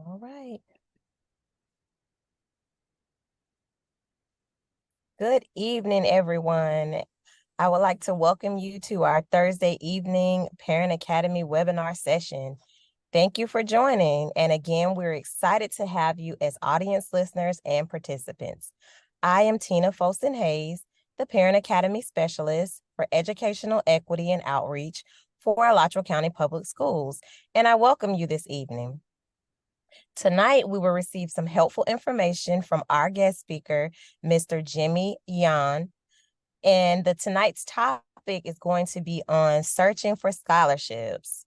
All right. Good evening, everyone. I would like to welcome you to our Thursday evening Parent Academy webinar session. Thank you for joining. And again, we're excited to have you as audience listeners and participants. I am Tina Folston Hayes, the Parent Academy Specialist for Educational Equity and Outreach for Alachua County Public Schools, and I welcome you this evening. Tonight, we will receive some helpful information from our guest speaker, Mr. Jimmy Yan. And tonight's topic is going to be on searching for scholarships.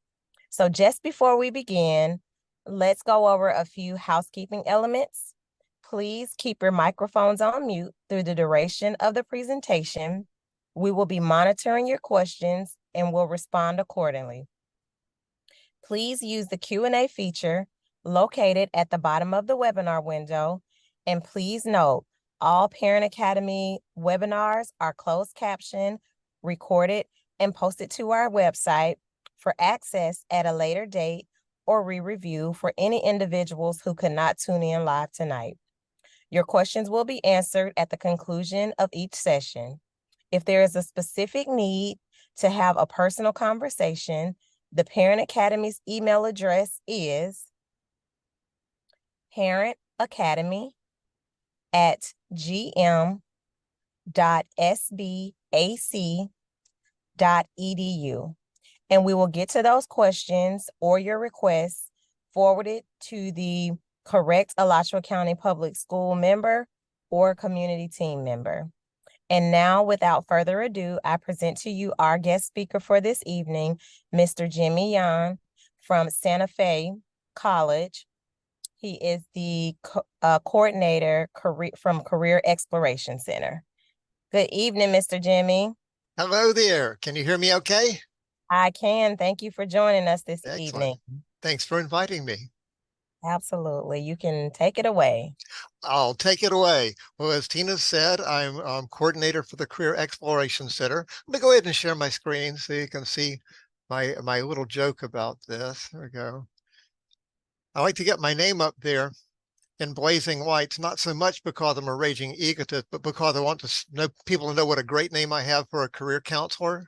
So just before we begin, let's go over a few housekeeping elements. Please keep your microphones on mute through the duration of the presentation. We will be monitoring your questions and will respond accordingly. Please use the Q&A feature located at the bottom of the webinar window. And please note, all Parent Academy webinars are closed captioned, recorded, and posted to our website for access at a later date or re-review for any individuals who could not tune in live tonight. Your questions will be answered at the conclusion of each session. If there is a specific need to have a personal conversation, the Parent Academy's email address is parentacademy@gm.sbac.edu. And we will get to those questions or your requests forwarded to the correct Alachua County Public School member or community team member. And now, without further ado, I present to you our guest speaker for this evening, Mr. Jimmy Yan from Santa Fe College. He is the coordinator from Career Exploration Center. Good evening, Mr. Jimmy. Hello there. Can you hear me okay? I can. Thank you for joining us this Excellent. evening. Thanks for inviting me. Absolutely. You can take it away. I'll take it away. Well, as Tina said, I'm coordinator for the Career Exploration Center. Let me go ahead and share my screen so you can see my little joke about this. There we go. I like to get my name up there in blazing lights, not so much because I'm a raging egotist, but because I want to know people to know what a great name I have for a career counselor.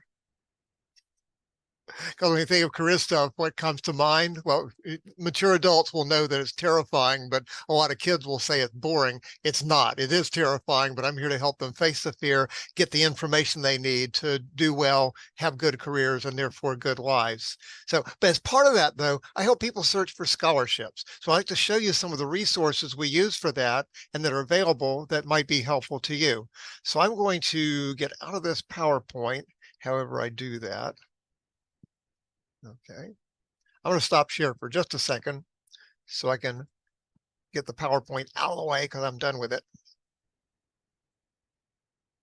Because when you think of career stuff, what comes to mind? Well, mature adults will know that it's terrifying, but a lot of kids will say it's boring. It's not. It is terrifying, but I'm here to help them face the fear, get the information they need to do well, have good careers, and therefore good lives. So, but as part of that, though, I help people search for scholarships. So I'd like to show you some of the resources we use for that and that are available that might be helpful to you. So I'm going to get out of this PowerPoint, however I do that. Okay, I'm going to stop share for just a second so I can get the PowerPoint out of the way because I'm done with it.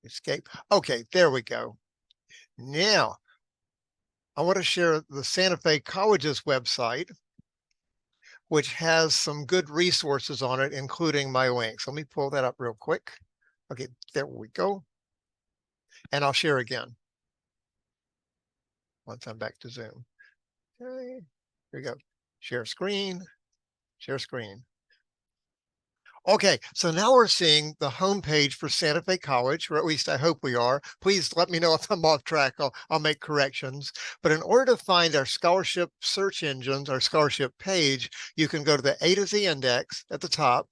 Escape. Okay, there we go. Now, I want to share the Santa Fe College's website, which has some good resources on it, including my links. Let me pull that up real quick. Okay, there we go. And I'll share again once I'm back to Zoom. Okay, here we go. Share screen, share screen. Okay, so now we're seeing the homepage for Santa Fe College, or at least I hope we are. Please let me know if I'm off track. I'll make corrections. But in order to find our scholarship search engines, our scholarship page, you can go to the A to Z index at the top.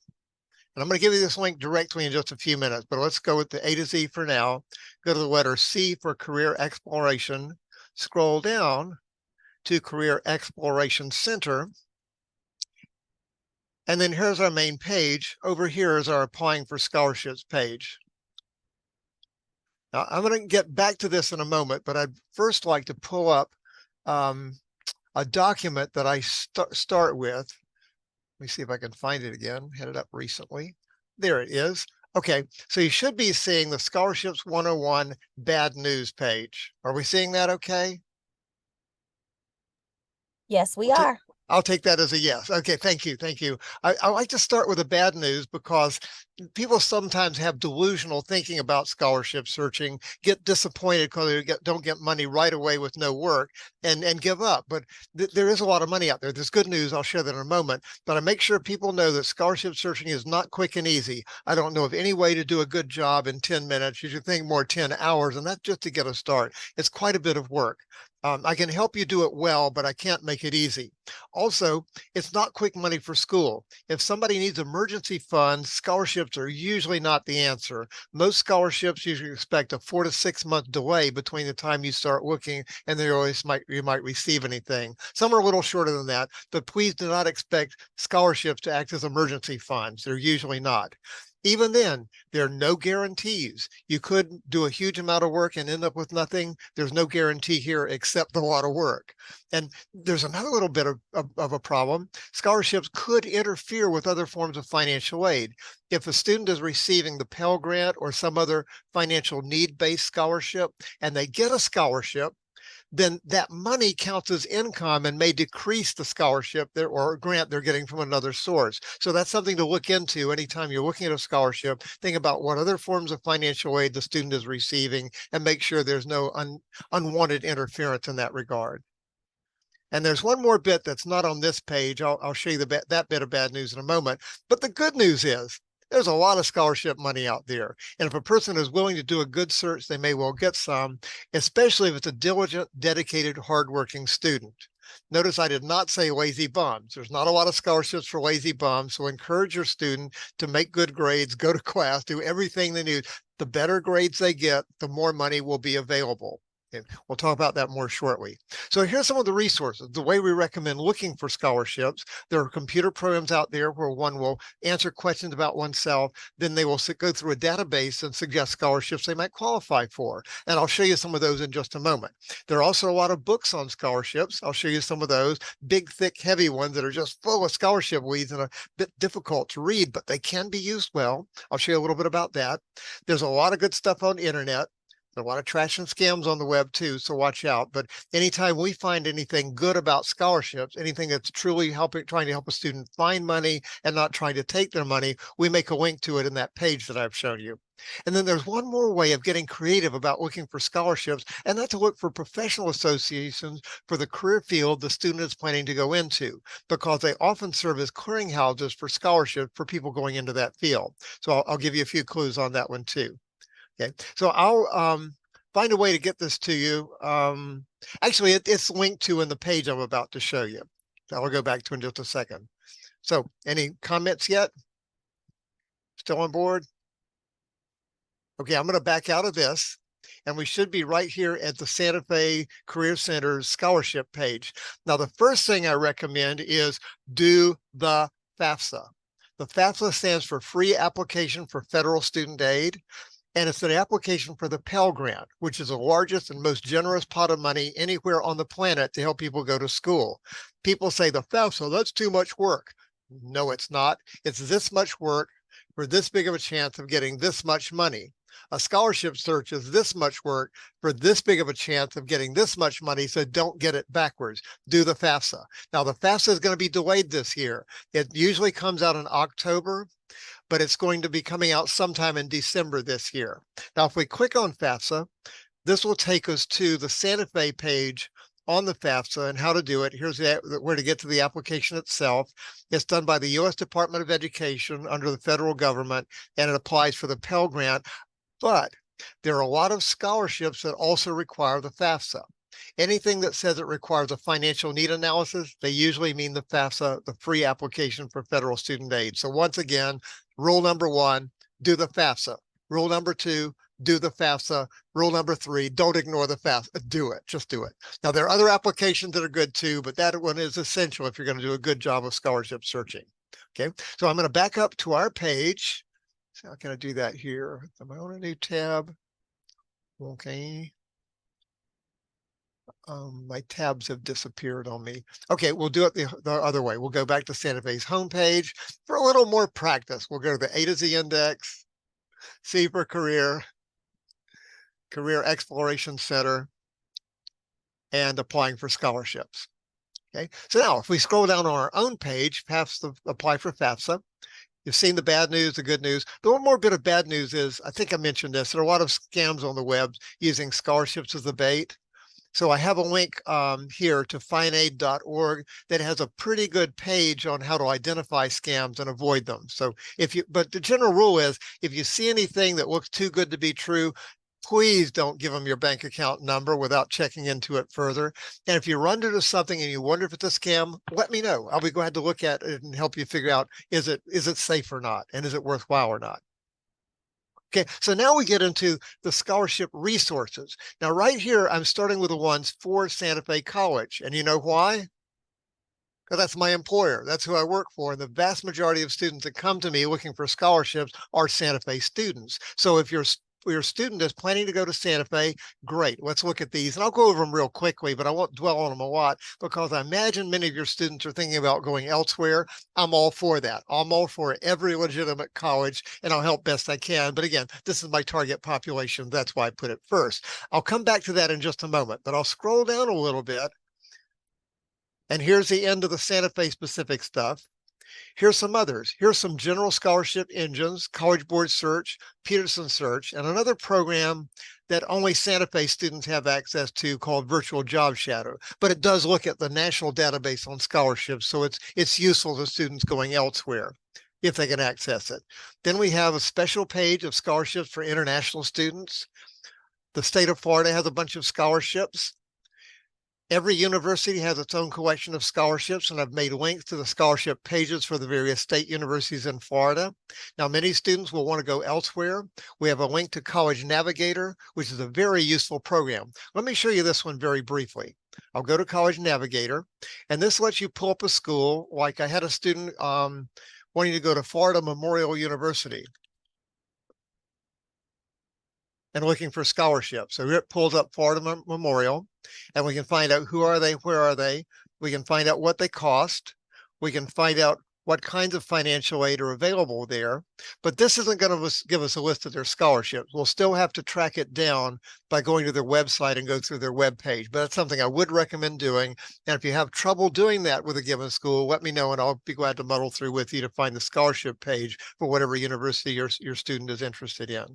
And I'm going to give you this link directly in just a few minutes, but let's go with the A to Z for now. Go to the letter C for Career Exploration. Scroll down to Career Exploration Center. And then here's our main page. Over here is our applying for scholarships page. Now, I'm going to get back to this in a moment, but I'd first like to pull up a document that I start with. Let me see if I can find it again. Had it up recently. There it is. Okay, so you should be seeing the Scholarships 101 Bad News page. Are we seeing that okay? Yes, we are. I'll take that as a yes. Okay, thank you, thank you. I like to start with the bad news because people sometimes have delusional thinking about scholarship searching, get disappointed because they don't get money right away with no work, and give up. But there is a lot of money out there. There's good news. I'll share that in a moment. But I make sure people know that scholarship searching is not quick and easy. I don't know of any way to do a good job in 10 minutes. You should think more 10 hours, and that's just to get a start. It's quite a bit of work. I can help you do it well, but I can't make it easy. Also, it's not quick money for school. If somebody needs emergency funds, scholarships are usually not the answer. Most scholarships usually expect a 4 to 6 month delay between the time you start looking and you might receive anything. Some are a little shorter than that, but please do not expect scholarships to act as emergency funds. They're usually not. Even then, there are no guarantees. You could do a huge amount of work and end up with nothing. There's no guarantee here except a lot of work. And there's another little bit of a problem. Scholarships could interfere with other forms of financial aid. If a student is receiving the Pell Grant or some other financial need-based scholarship, and they get a scholarship, then that money counts as income and may decrease the scholarship or grant they're getting from another source. So that's something to look into anytime you're looking at a scholarship. Think about what other forms of financial aid the student is receiving and make sure there's no unwanted interference in that regard. And there's one more bit that's not on this page. I'll show you that bit of bad news in a moment. But the good news is there's a lot of scholarship money out there. And if a person is willing to do a good search, they may well get some, especially if it's a diligent, dedicated, hardworking student. Notice I did not say lazy bums. There's not a lot of scholarships for lazy bums. So encourage your student to make good grades, go to class, do everything they need. The better grades they get, the more money will be available. Okay, we'll talk about that more shortly. So here's some of the resources. The way we recommend looking for scholarships. There are computer programs out there where one will answer questions about oneself. Then they will go through a database and suggest scholarships they might qualify for. And I'll show you some of those in just a moment. There are also a lot of books on scholarships. I'll show you some of those big, thick, heavy ones that are just full of scholarship weeds and a bit difficult to read, but they can be used well. I'll show you a little bit about that. There's a lot of good stuff on the internet. There's a lot of trash and scams on the web too, so watch out. But anytime we find anything good about scholarships, anything that's truly trying to help a student find money and not trying to take their money, we make a link to it in that page that I've shown you. And then there's one more way of getting creative about looking for scholarships, and that's to look for professional associations for the career field the student is planning to go into, because they often serve as clearinghouses for scholarships for people going into that field. So I'll give you a few clues on that one too. Okay, so I'll find a way to get this to you. Actually, it's linked to in the page I'm about to show you. I'll go back to in just a second. So any comments yet? Still on board? Okay, I'm going to back out of this. And we should be right here at the Santa Fe Career Center's scholarship page. Now, the first thing I recommend is do the FAFSA. The FAFSA stands for Free Application for Federal Student Aid. And it's an application for the Pell Grant, which is the largest and most generous pot of money anywhere on the planet to help people go to school. People say the FAFSA, that's too much work. No, it's not. It's this much work for this big of a chance of getting this much money. A scholarship search is this much work for this big of a chance of getting this much money, so don't get it backwards. Do the FAFSA. Now, the FAFSA is going to be delayed this year. It usually comes out in October, but it's going to be coming out sometime in December this year. Now, if we click on FAFSA, this will take us to the Santa Fe page on the FAFSA and how to do it. Here's where to get to the application itself. It's done by the U.S. Department of Education under the federal government, and it applies for the Pell Grant. But there are a lot of scholarships that also require the FAFSA. Anything that says it requires a financial need analysis, they usually mean the FAFSA, the Free Application for Federal Student Aid. So once again, rule number 1, do the FAFSA. Rule number 2, do the FAFSA. Rule number 3, don't ignore the FAFSA. Do it. Just do it. Now, there are other applications that are good too, but that one is essential if you're going to do a good job of scholarship searching. Okay, so I'm going to back up to our page. So how can I do that here? Am I on a new tab? Okay. My tabs have disappeared on me. Okay, we'll do it the other way. We'll go back to Santa Fe's homepage for a little more practice. We'll go to the A to Z index, C for career, Career Exploration Center, and applying for scholarships. Okay, so now if we scroll down on our own page, FAFSA, apply for FAFSA, You've seen the bad news, the good news. The one more bit of bad news is, I think I mentioned this, there are a lot of scams on the web using scholarships as the bait. So I have a link here to finaid.org that has a pretty good page on how to identify scams and avoid them. So but the general rule is, if you see anything that looks too good to be true, please don't give them your bank account number without checking into it further. And if you run into something and you wonder if it's a scam, let me know. I'll be glad to look at it and help you figure out, is it safe or not? And is it worthwhile or not? Okay, so now we get into the scholarship resources. Now, right here, I'm starting with the ones for Santa Fe College. And you know why? Because that's my employer. That's who I work for. And the vast majority of students that come to me looking for scholarships are Santa Fe students. So if your student is planning to go to Santa Fe, great. Let's look at these. And I'll go over them real quickly, but I won't dwell on them a lot because I imagine many of your students are thinking about going elsewhere. I'm all for that. I'm all for every legitimate college, and I'll help best I can. But again, this is my target population. That's why I put it first. I'll come back to that in just a moment, but I'll scroll down a little bit. And here's the end of the Santa Fe specific stuff. Here's some others. Here's some general scholarship engines: College Board Search, Peterson Search, and another program that only Santa Fe students have access to called Virtual Job Shadow. But it does look at the national database on scholarships, so it's useful to students going elsewhere if they can access it. Then we have a special page of scholarships for international students. The state of Florida has a bunch of scholarships. Every university has its own collection of scholarships, and I've made links to the scholarship pages for the various state universities in Florida. Now, many students will want to go elsewhere. We have a link to College Navigator, which is a very useful program. Let me show you this one very briefly. I'll go to College Navigator, and this lets you pull up a school. Like I had a student wanting to go to Florida Memorial University and looking for scholarships. So it pulls up Florida Memorial, and we can find out who are they, where are they. We can find out what they cost. We can find out what kinds of financial aid are available there. But this isn't going to give us a list of their scholarships. We'll still have to track it down by going to their website and go through their web page. But that's something I would recommend doing. And if you have trouble doing that with a given school, let me know, and I'll be glad to muddle through with you to find the scholarship page for whatever university your student is interested in.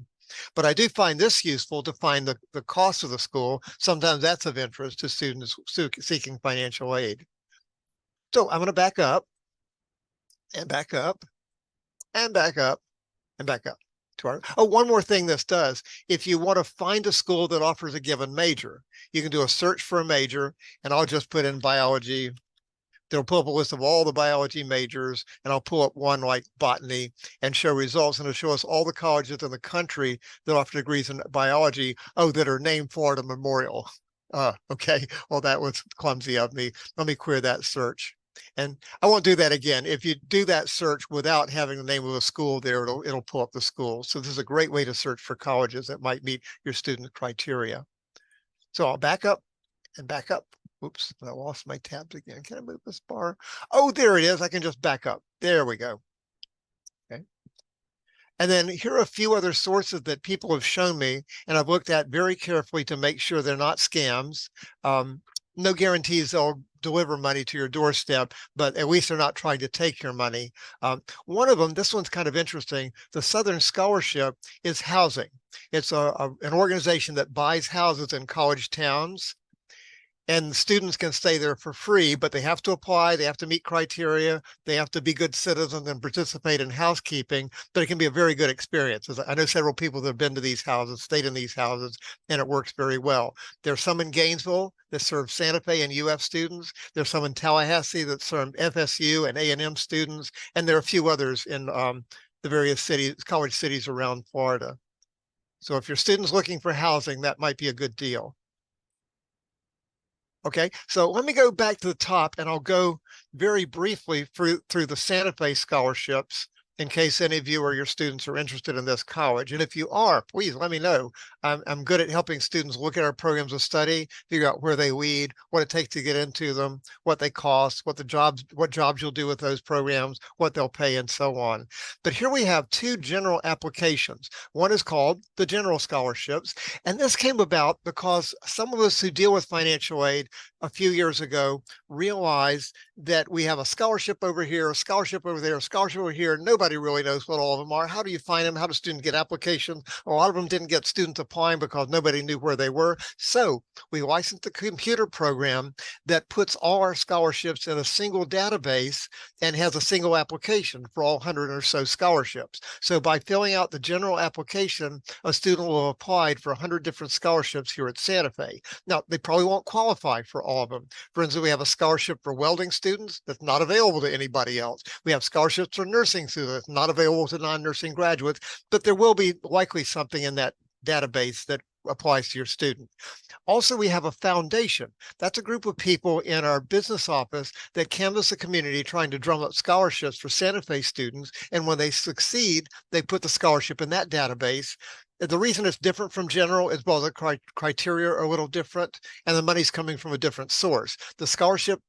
But I do find this useful to find the cost of the school. Sometimes that's of interest to students seeking financial aid. So I'm going to back up and back up and back up and back up. One more thing this does. If you want to find a school that offers a given major, you can do a search for a major, and I'll just put in biology. They'll pull up a list of all the biology majors, and I'll pull up one like botany and show results, and it'll show us all the colleges in the country that offer degrees in biology, that are named Florida Memorial. Okay, well, that was clumsy of me. Let me query that search. And I won't do that again. If you do that search without having the name of a school there, it'll pull up the school. So this is a great way to search for colleges that might meet your student criteria. So I'll back up and back up. Oops, I lost my tabs again. Can I move this bar? Oh, there it is. I can just back up. There we go. Okay. And then here are a few other sources that people have shown me, and I've looked at very carefully to make sure they're not scams. No guarantees they'll deliver money to your doorstep, but at least they're not trying to take your money. One of them, this one's kind of interesting. The Southern Scholarship is housing. It's an organization that buys houses in college towns, and students can stay there for free, but they have to apply, they have to meet criteria, they have to be good citizens and participate in housekeeping, but it can be a very good experience. I know several people that have been to these houses, stayed in these houses, and it works very well. There's some in Gainesville that serve Santa Fe and UF students. There's some in Tallahassee that serve FSU and A&M students, and there are a few others in the various cities, college cities around Florida. So if your student's looking for housing, that might be a good deal. Okay, so let me go back to the top, and I'll go very briefly through the Santa Fe scholarships in case any of you or your students are interested in this college. And if you are, please let me know. I'm good at helping students look at our programs of study, figure out where they lead, what it takes to get into them, what they cost, what jobs you'll do with those programs, what they'll pay, and so on. But here we have two general applications. One is called the General Scholarships, and this came about because some of us who deal with financial aid a few years ago realized that we have a scholarship over here, a scholarship over there, a scholarship over here. Nobody nobody really knows what all of them are. How do you find them? How do students get applications? A lot of them didn't get students applying because nobody knew where they were. So we licensed a computer program that puts all our scholarships in a single database and has a single application for all 100 or so scholarships. So by filling out the general application, a student will have applied for 100 different scholarships here at Santa Fe. Now, they probably won't qualify for all of them. For instance, we have a scholarship for welding students that's not available to anybody else. We have scholarships for nursing students not available to non-nursing graduates, but there will be likely something in that database that applies to your student. Also, we have a foundation. That's a group of people in our business office that canvass the community trying to drum up scholarships for Santa Fe students. And when they succeed, they put the scholarship in that database. The reason it's different from general is well, the criteria are a little different and the money's coming from a different source. The scholarship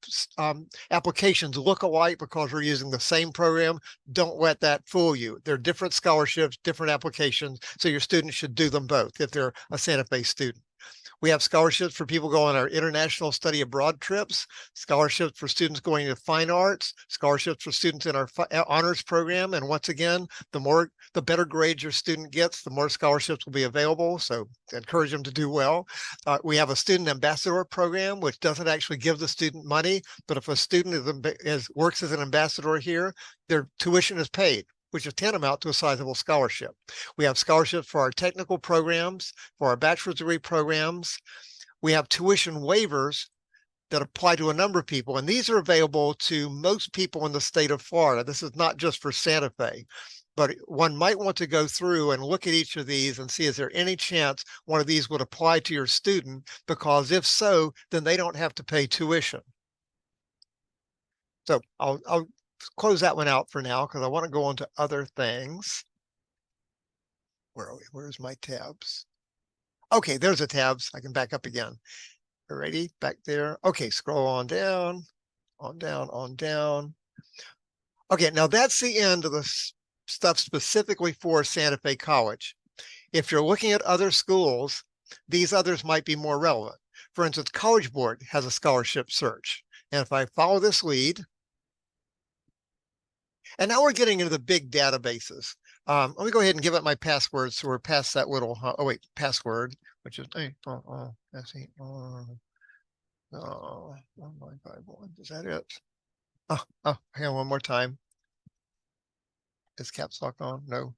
applications look alike because we're using the same program. Don't let that fool you. They're different scholarships, different applications. So your students should do them both if they're a Santa Fe student. We have scholarships for people going on our international study abroad trips, scholarships for students going to fine arts, scholarships for students in our honors program. And once again, the better grades your student gets, the more scholarships will be available. So encourage them to do well. We have a student ambassador program, which doesn't actually give the student money, but if a student works as an ambassador here, their tuition is paid, which is tantamount to a sizable scholarship. We have scholarships for our technical programs, for our bachelor's degree programs. We have tuition waivers that apply to a number of people, and these are available to most people in the state of Florida. This is not just for Santa Fe, but one might want to go through and look at each of these and see, is there any chance one of these would apply to your student? Because if so, then they don't have to pay tuition. So I'll close that one out for now because I want to go on to other things. Where are we? Where's my tabs? Okay, there's the tabs. I can back up again. Alrighty, back there. Okay, scroll on down, on down, on down. Okay, now that's the end of the stuff specifically for Santa Fe College. If you're looking at other schools, these others might be more relevant. For instance, College Board has a scholarship search. And if I follow this lead, and now we're getting into the big databases. Let me go ahead and give it my password. So we're past that little, password, which is, oh, my Bible. Is that it? Oh, hang on one more time. Is caps lock on? No.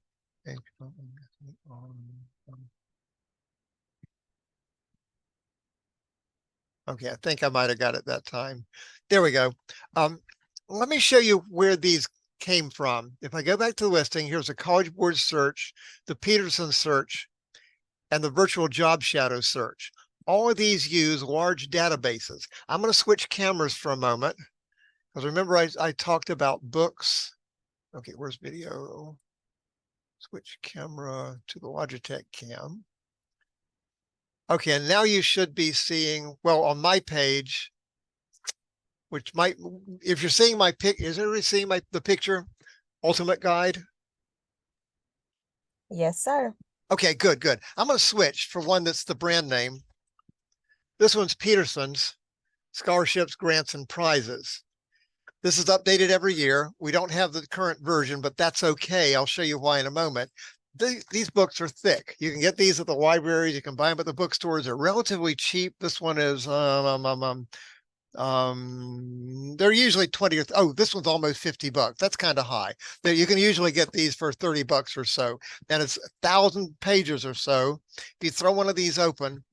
Okay, I think I might have got it that time. There we go. Let me show you where these came from. If I go back to the listing, here's a College Board search, the Peterson search, and the virtual job shadow search. All of these use large databases. I'm going to switch cameras for a moment because remember I talked about books. Okay, where's video? Switch camera to the Logitech cam. Okay, and now you should be seeing, well, on my page, which might, if you're seeing my pic, is everybody seeing the picture? Ultimate Guide? Yes, sir. Okay, good. I'm going to switch for one that's the brand name. This one's Peterson's Scholarships, Grants, and Prizes. This is updated every year. We don't have the current version, but that's okay. I'll show you why in a moment. These books are thick. You can get these at the libraries. You can buy them at the bookstores. They're relatively cheap. This one is they're usually 20 or this one's almost $50. That's kind of high. You can usually get these for $30 or so, and it's 1,000 pages or so. If you throw one of these open,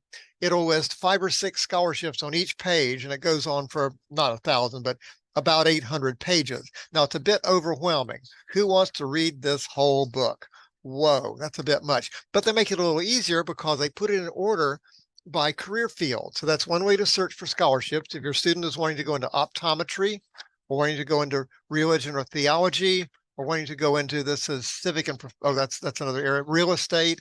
it'll list 5 or 6 scholarships on each page, and it goes on for not 1,000, but about 800 pages. Now it's a bit overwhelming. Who wants to read this whole book? Whoa, that's a bit much. But they make it a little easier because they put it in order by career field. So that's one way to search for scholarships. If your student is wanting to go into optometry, or wanting to go into religion or theology, or wanting to go into this as civic and that's another area, real estate,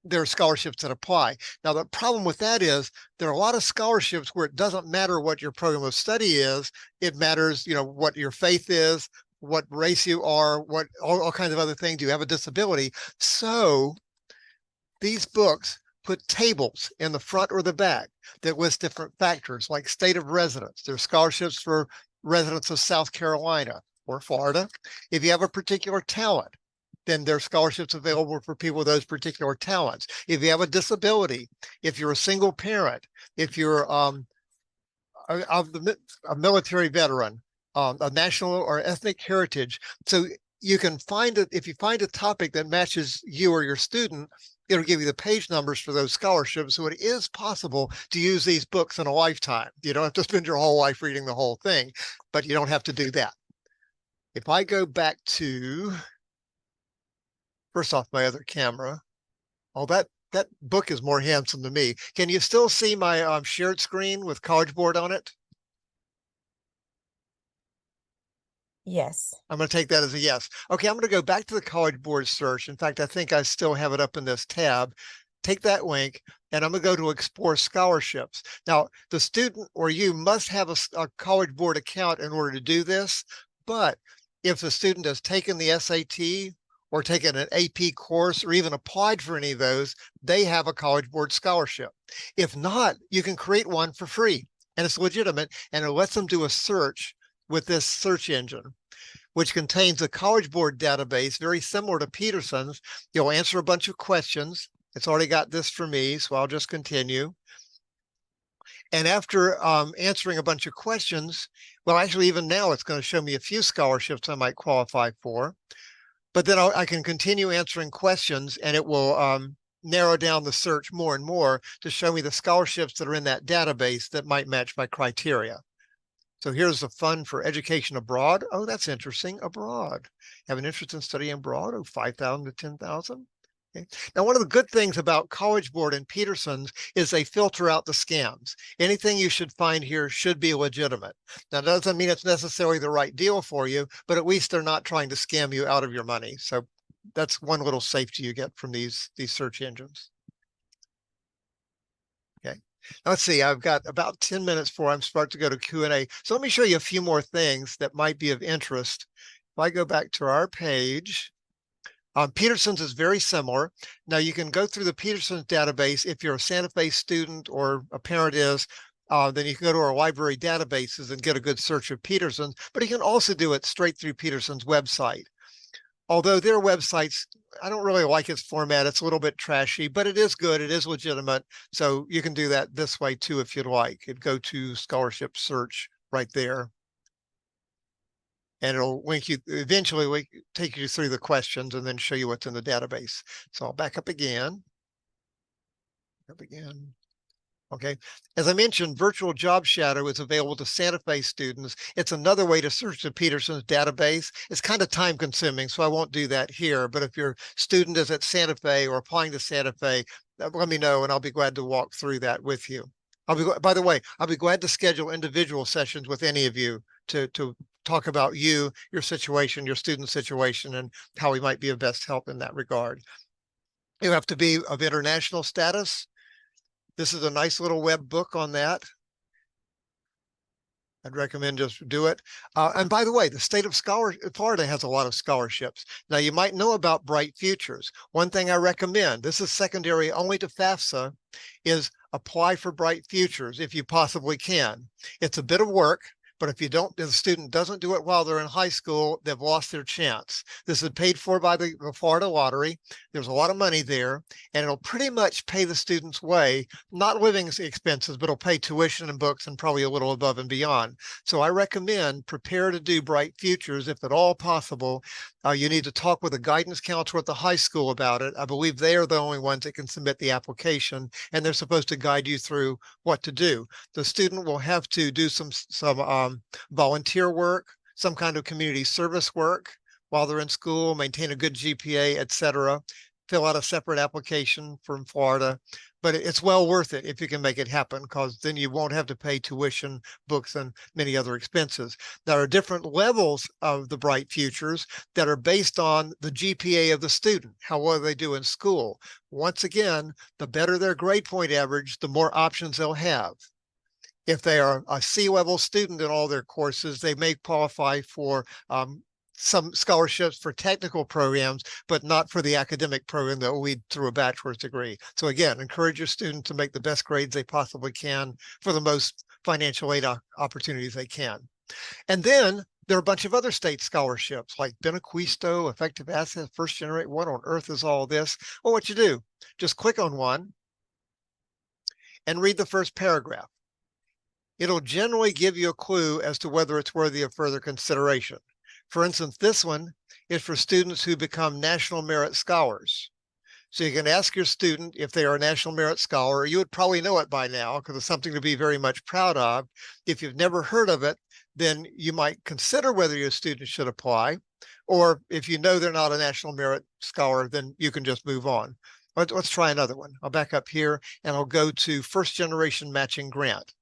there are scholarships that apply. Now the problem with that is there are a lot of scholarships where it doesn't matter what your program of study is. It matters, what your faith is, what race you are, what all kinds of other things. You have a disability. So these books put tables in the front or the back that list different factors like state of residence. There's scholarships for residents of South Carolina, or Florida. If you have a particular talent, then there's scholarships available for people with those particular talents. If you have a disability, if you're a single parent, if you're a military veteran, a national or ethnic heritage. So you can find it, if you find a topic that matches you or your student, it'll give you the page numbers for those scholarships. So it is possible to use these books in a lifetime. You don't have to spend your whole life reading the whole thing, but you don't have to do that. If I go back to, first off, my other camera, oh, that book is more handsome than me. Can you still see my shared screen with College Board on it? Yes. I'm going to take that as a yes. Okay, I'm going to go back to the College Board search. In fact, I think I still have it up in this tab. Take that link, and I'm going to go to Explore Scholarships. Now, the student or you must have a College Board account in order to do this, but if the student has taken the SAT or taken an AP course or even applied for any of those, they have a College Board scholarship. If not, you can create one for free, and it's legitimate, and it lets them do a search with this search engine, which contains a College Board database, very similar to Peterson's. You'll answer a bunch of questions. It's already got this for me, so I'll just continue. And after answering a bunch of questions, well, actually, even now, it's going to show me a few scholarships I might qualify for. But then I can continue answering questions, and it will narrow down the search more and more to show me the scholarships that are in that database that might match my criteria. So here's the fund for education abroad. Oh, that's interesting. Abroad. Have an interest in studying abroad? Oh, 5,000 to 10,000. Okay. Now, one of the good things about College Board and Peterson's is they filter out the scams. Anything you should find here should be legitimate. Now, that doesn't mean it's necessarily the right deal for you, but at least they're not trying to scam you out of your money. So that's one little safety you get from these search engines. Okay. Now, let's see, I've got about 10 minutes before I'm about to go to Q&A. So let me show you a few more things that might be of interest. If I go back to our page, Peterson's is very similar. Now, you can go through the Peterson's database. If you're a Santa Fe student or a parent is, then you can go to our library databases and get a good search of Peterson's, but you can also do it straight through Peterson's website. Although their websites, I don't really like its format. It's a little bit trashy, but it is good. It is legitimate. So you can do that this way too, if you'd like. It'd go to scholarship search right there. And it'll link you, eventually take you through the questions and then show you what's in the database. So I'll back up again. Okay. As I mentioned, Virtual Job Shadow is available to Santa Fe students. It's another way to search the Peterson's database. It's kind of time consuming, so I won't do that here. But if your student is at Santa Fe or applying to Santa Fe, let me know and I'll be glad to walk through that with you. By the way, I'll be glad to schedule individual sessions with any of you to talk about you, your situation, your student situation, and how we might be of best help in that regard. You have to be of international status. This is a nice little web book on that. I'd recommend just do it. And by the way, the state of Florida has a lot of scholarships. Now, you might know about Bright Futures. One thing I recommend, this is secondary only to FAFSA, is apply for Bright Futures if you possibly can. It's a bit of work, but if the student doesn't do it while they're in high school, they've lost their chance. This is paid for by the Florida Lottery. There's a lot of money there, and it'll pretty much pay the student's way, not living expenses, but it'll pay tuition and books and probably a little above and beyond. So I recommend prepare to do Bright Futures if at all possible. You need to talk with a guidance counselor at the high school about it. I believe they are the only ones that can submit the application, and they're supposed to guide you through what to do. The student will have to do some volunteer work, some kind of community service work while they're in school, maintain a good GPA, etc. Fill out a separate application from Florida, but it's well worth it if you can make it happen, because then you won't have to pay tuition, books, and many other expenses. There are different levels of the Bright Futures that are based on the GPA of the student, how well they do in school. Once again, the better their grade point average, the more options they'll have. If they are a C-level student in all their courses, they may qualify for some scholarships for technical programs, but not for the academic program that will lead through a bachelor's degree. So again, encourage your student to make the best grades they possibly can for the most financial aid opportunities they can. And then There are a bunch of other state scholarships like Benequisto, Effective Access, First Generation. What on earth is all this? Well, what you do, just click on one and read the first paragraph. It'll generally give you a clue as to whether it's worthy of further consideration. For instance, this one is for students who become National Merit Scholars. So you can ask your student if they are a National Merit Scholar. You would probably know it by now because it's something to be very much proud of. If you've never heard of it, then you might consider whether your student should apply. Or if you know they're not a National Merit Scholar, then you can just move on. Let's try another one. I'll back up here and I'll go to First Generation Matching Grant.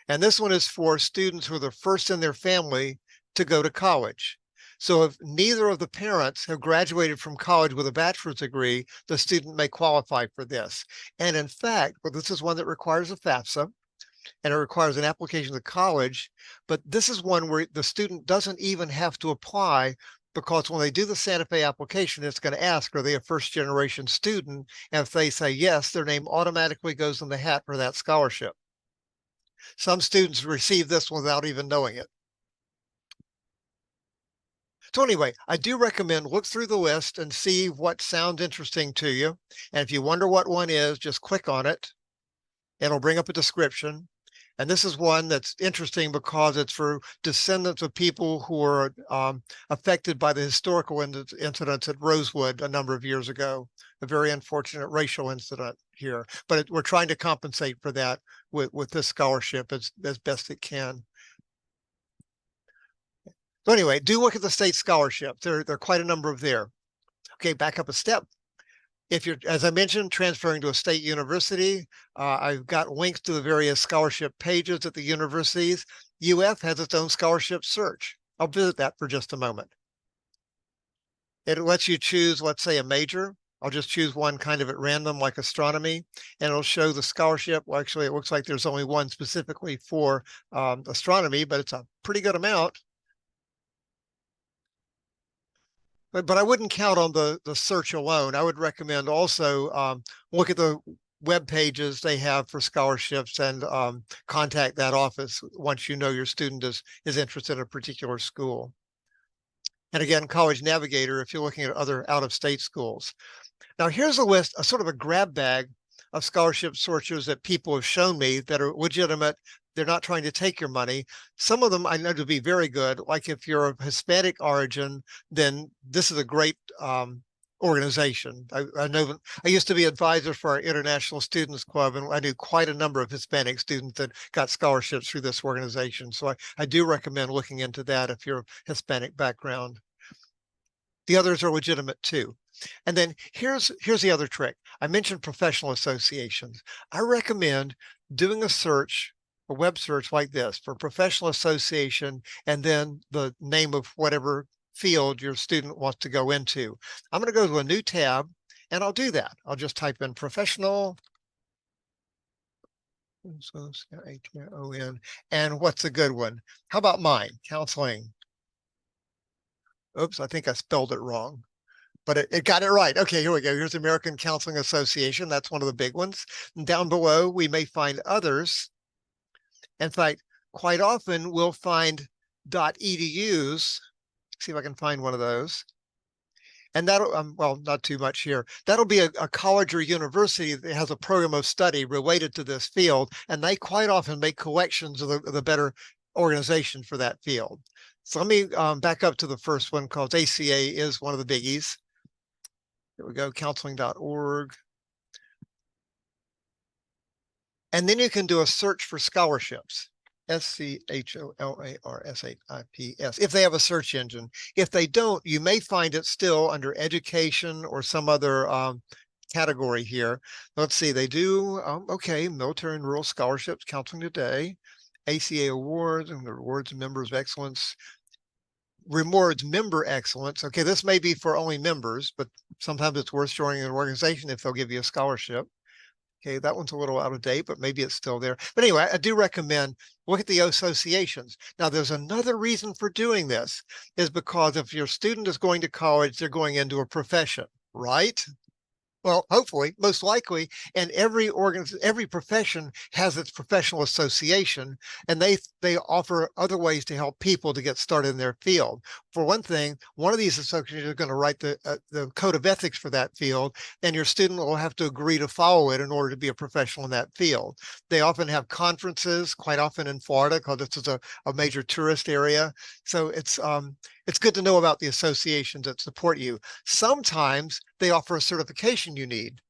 And this one is for students who are the first in their family to go to college. So if neither of the parents have graduated from college with a bachelor's degree, the student may qualify for this. And in fact, well, this is one that requires a FAFSA and it requires an application to college, but this is one where the student doesn't even have to apply because when they do the Santa Fe application, it's going to ask, are they a first generation student? And if they say yes, their name automatically goes in the hat for that scholarship. Some students receive this without even knowing it. So anyway, I do recommend look through the list and see what sounds interesting to you. And if you wonder what one is, just click on it. It'll bring up a description. And this is one that's interesting because it's for descendants of people who were affected by the historical incidents at Rosewood a number of years ago. A very unfortunate racial incident here. But we're trying to compensate for that with this scholarship as best it can. So anyway, do look at the state scholarships. There are quite a number of there. Okay, back up a step. If you're, as I mentioned, transferring to a state university, I've got links to the various scholarship pages at the universities. UF has its own scholarship search. I'll visit that for just a moment. It lets you choose, let's say, a major. I'll just choose one kind of at random, like astronomy, and it'll show the scholarship. Well, actually, it looks like there's only one specifically for astronomy, but it's a pretty good amount. But I wouldn't count on the search alone. I would recommend also look at the web pages they have for scholarships and contact that office once you know your student is interested in a particular school. And again, College Navigator if you're looking at other out-of-state schools. Now here's a list, a sort of a grab bag of scholarship searches that people have shown me that are legitimate. They're not trying to take your money. Some of them I know to be very good. Like if you're of Hispanic origin, then this is a great organization. I know I used to be advisor for our International Students Club, and I knew quite a number of Hispanic students that got scholarships through this organization. So I do recommend looking into that if you're of Hispanic background. The others are legitimate too. And then here's the other trick. I mentioned professional associations. I recommend doing a search, a web search like this for professional association, and then the name of whatever field your student wants to go into. I'm going to go to a new tab and I'll do that. I'll just type in professional. So H-O-N. And what's a good one? How about mine? Counseling. Oops, I think I spelled it wrong. But it got it right. Okay, here we go. Here's American Counseling Association. That's one of the big ones. And down below, we may find others. In fact, quite often we'll find .edus. See if I can find one of those. And that'll, well, not too much here. That'll be a college or university that has a program of study related to this field. And they quite often make collections of the better organization for that field. So let me back up to the first one called ACA is one of the biggies. Here we go, counseling.org. And then you can do a search for scholarships, SCHOLARSHIPS, if they have a search engine. If they don't, you may find it still under education or some other category here. Let's see, they do, okay, military and rural scholarships, Counseling Today, ACA awards and the rewards members of excellence. Rewards member excellence. Okay, this may be for only members, but sometimes it's worth joining an organization if they'll give you a scholarship. Okay, that one's a little out of date, but maybe it's still there. But anyway, I do recommend look at the associations. Now, there's another reason for doing this is because if your student is going to college, they're going into a profession, right? Well, hopefully, most likely, and every profession has its professional association, and they offer other ways to help people to get started in their field. For one thing, one of these associations are going to write the code of ethics for that field, and your student will have to agree to follow it in order to be a professional in that field. They often have conferences, quite often in Florida, because this is a major tourist area. So it's good to know about the associations that support you. Sometimes they offer a certification you need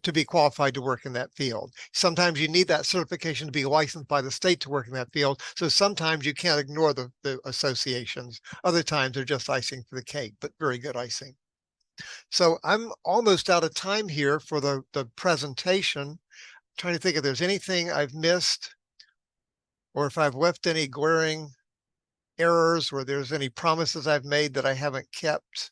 to be qualified to work in that field. Sometimes you need that certification to be licensed by the state to work in that field. So sometimes you can't ignore the associations. Other times they're just icing for the cake, but very good icing. So I'm almost out of time here for the presentation. I'm trying to think if there's anything I've missed or if I've left any glaring errors or there's any promises I've made that I haven't kept.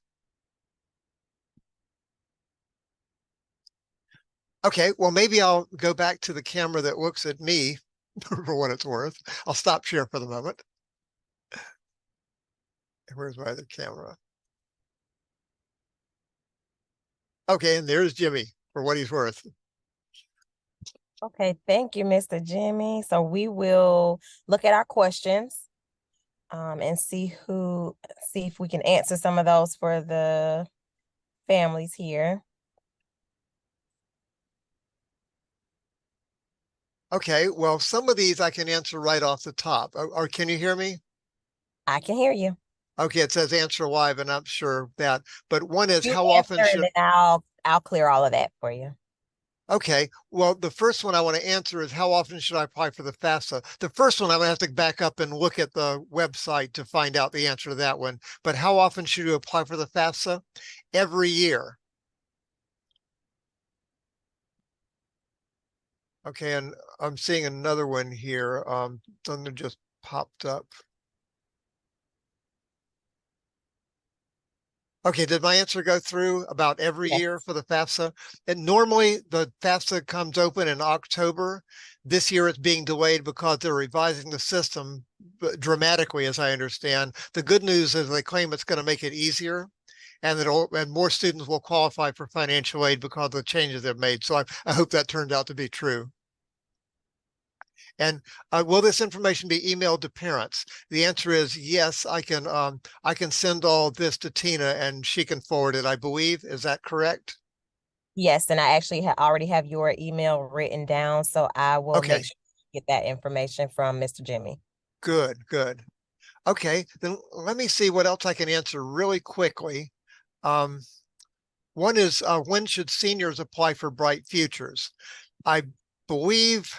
Okay, well, maybe I'll go back to the camera that looks at me for what it's worth. I'll stop share for the moment. Where's my other camera? Okay, and there's Jimmy for what he's worth. Okay, thank you, Mr. Jimmy. So we will look at our questions and see if we can answer some of those for the families here. Okay, well, some of these I can answer right off the top. Or can you hear me? I can hear you. Okay, it says answer live, and I'm sure that. But one is You how often answer, and should. then I'll clear all of that for you. Okay, well, the first one I want to answer is how often should I apply for the FAFSA? The first one I'm gonna have to back up and look at the website to find out the answer to that one. But how often should you apply for the FAFSA? Every year. Okay, and I'm seeing another one here. Something just popped up. Okay, did my answer go through about every Yes. year for the FAFSA? And normally the FAFSA comes open in October. This year it's being delayed because they're revising the system dramatically, as I understand. The good news is they claim it's going to make it easier and and more students will qualify for financial aid because of the changes they've made. So I hope that turned out to be true. And will this information be emailed to parents? The answer is yes. I can send all this to Tina and she can forward it, I believe. Is that correct? Yes, and I actually already have your email written down, so I will Okay, make sure to get that information from Mr. Jimmy. good, good. Okay, then let me see what else I can answer really quickly. Um, One is when should seniors apply for Bright Futures? I believe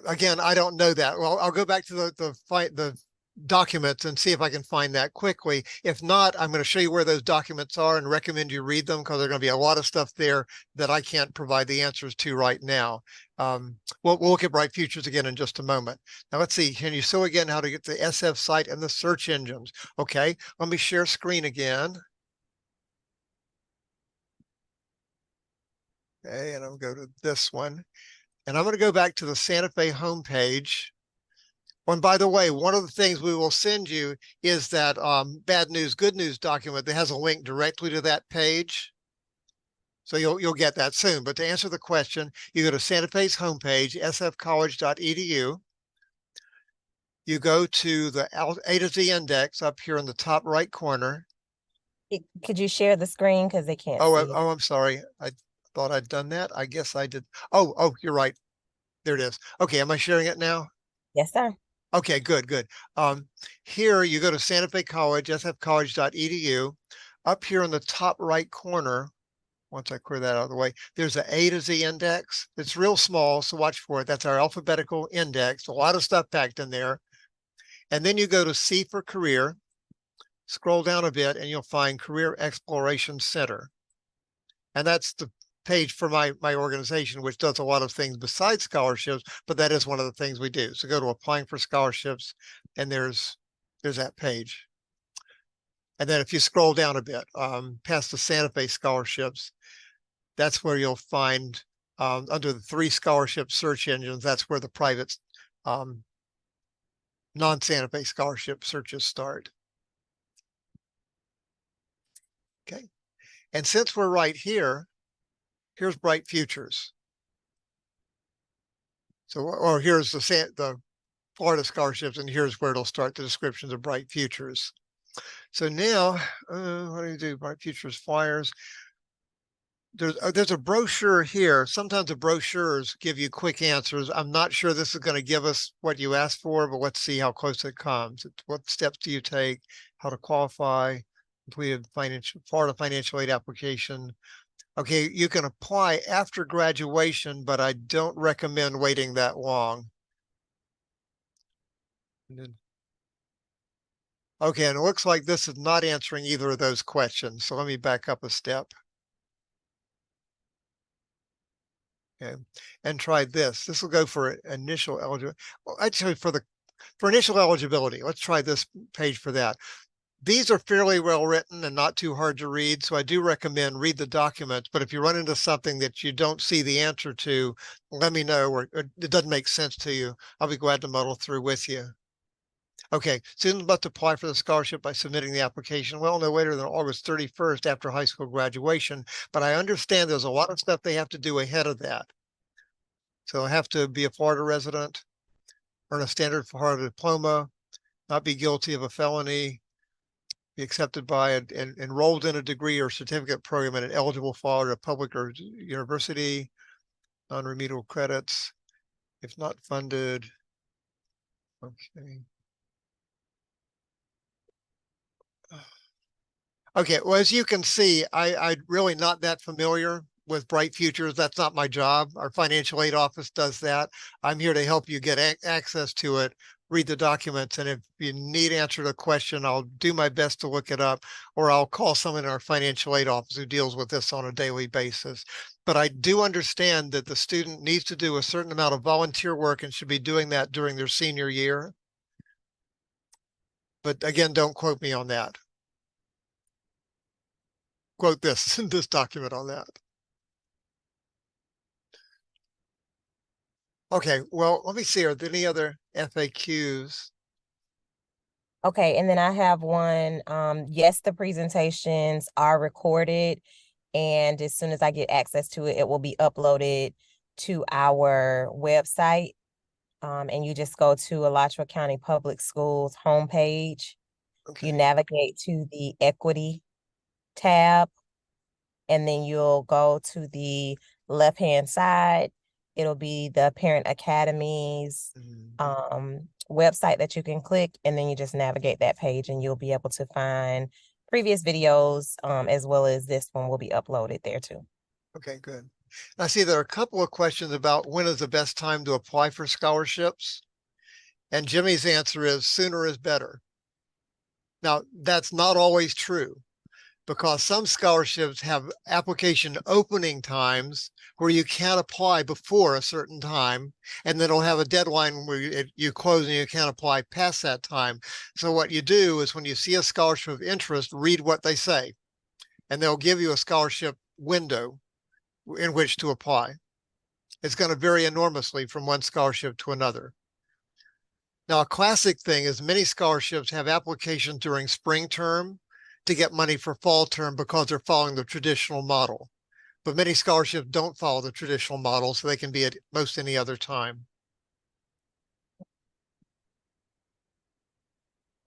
again, I don't know that. Well, I'll go back to the documents and see if I can find that quickly. If not, I'm going to show you where those documents are and recommend you read them because there's going to be a lot of stuff there that I can't provide the answers to right now. We'll look at Bright Futures again in just a moment. Now let's see, can you show again how to get the SF site and the search engines? Okay, let me share screen again. Okay, and I'll go to this one. And I'm going to go back to the Santa Fe homepage. And by the way, one of the things we will send you is that bad news, good news document that has a link directly to that page. So you'll get that soon. But to answer the question, you go to Santa Fe's homepage, sfcollege.edu. You go to the A to Z index up here in the top right corner. Could you share the screen because they can't see it? I'm sorry. I thought I'd done that. I guess I did. Oh, you're right. There it is. Okay, am I sharing it now? Yes, sir. Okay, good, good. Here you go to Santa Fe College, sfcollege.edu. Up here in the top right corner, once I clear that out of the way, there's an A to Z index. It's real small, so watch for it. That's our alphabetical index. A lot of stuff packed in there. And then you go to C for career, scroll down a bit, and you'll find Career Exploration Center. And that's the page for my organization, which does a lot of things besides scholarships, but that is one of the things we do. So go to applying for scholarships and there's that page. And then if you scroll down a bit past the Santa Fe scholarships, that's where you'll find under the 3 scholarship search engines, that's where the private non-Santa Fe scholarship searches start. Okay. And since we're right here, here's Bright Futures. So, or here's the Florida scholarships, and here's where it'll start the descriptions of Bright Futures. So now, what do you do? Bright Futures flyers. There's a brochure here. Sometimes the brochures give you quick answers. I'm not sure this is going to give us what you asked for, but let's see how close it comes. What steps do you take? How to qualify? Completed Florida financial aid application. Okay, you can apply after graduation, but I don't recommend waiting that long. Okay, and it looks like this is not answering either of those questions. So let me back up a step. Okay, and try this. This will go for initial eligibility. Well, actually, for initial eligibility, let's try this page for that. These are fairly well written and not too hard to read, so I do recommend read the documents. But if you run into something that you don't see the answer to, let me know, or it doesn't make sense to you. I'll be glad to muddle through with you. Okay, students must apply for the scholarship by submitting the application well no later than August 31st after high school graduation. But I understand there's a lot of stuff they have to do ahead of that. So they have to be a Florida resident, earn a standard Florida diploma, not be guilty of a felony, be accepted by and enrolled in a degree or certificate program at an eligible Florida public or university, non-remedial credits, if not funded. Okay. Okay, well, as you can see, I'm really not that familiar with Bright Futures. That's not my job. Our financial aid office does that. I'm here to help you get access to it, read the documents, and if you need answer to a question, I'll do my best to look it up, or I'll call someone in our financial aid office who deals with this on a daily basis. But I do understand that the student needs to do a certain amount of volunteer work and should be doing that during their senior year. But again, don't quote me on that. Quote this document on that. Okay, well, let me see. Are there any other FAQs? Okay, and then I have one. Yes, the presentations are recorded, and as soon as I get access to it, it will be uploaded to our website. And you just go to Alachua County Public Schools homepage. Okay. You navigate to the equity tab, and then you'll go to the left-hand side. It'll be the Parent Academy's website that you can click, and then you just navigate that page and you'll be able to find previous videos, as well as this one will be uploaded there too. Okay, good. I see there are a couple of questions about when is the best time to apply for scholarships. And Jimmy's answer is sooner is better. Now, that's not always true, because some scholarships have application opening times where you can't apply before a certain time, and then it'll have a deadline where you close and you can't apply past that time. So what you do is when you see a scholarship of interest, read what they say, and they'll give you a scholarship window in which to apply. It's going to vary enormously from one scholarship to another. Now, a classic thing is many scholarships have applications during spring term to get money for fall term because they're following the traditional model. But many scholarships don't follow the traditional model, so they can be at most any other time.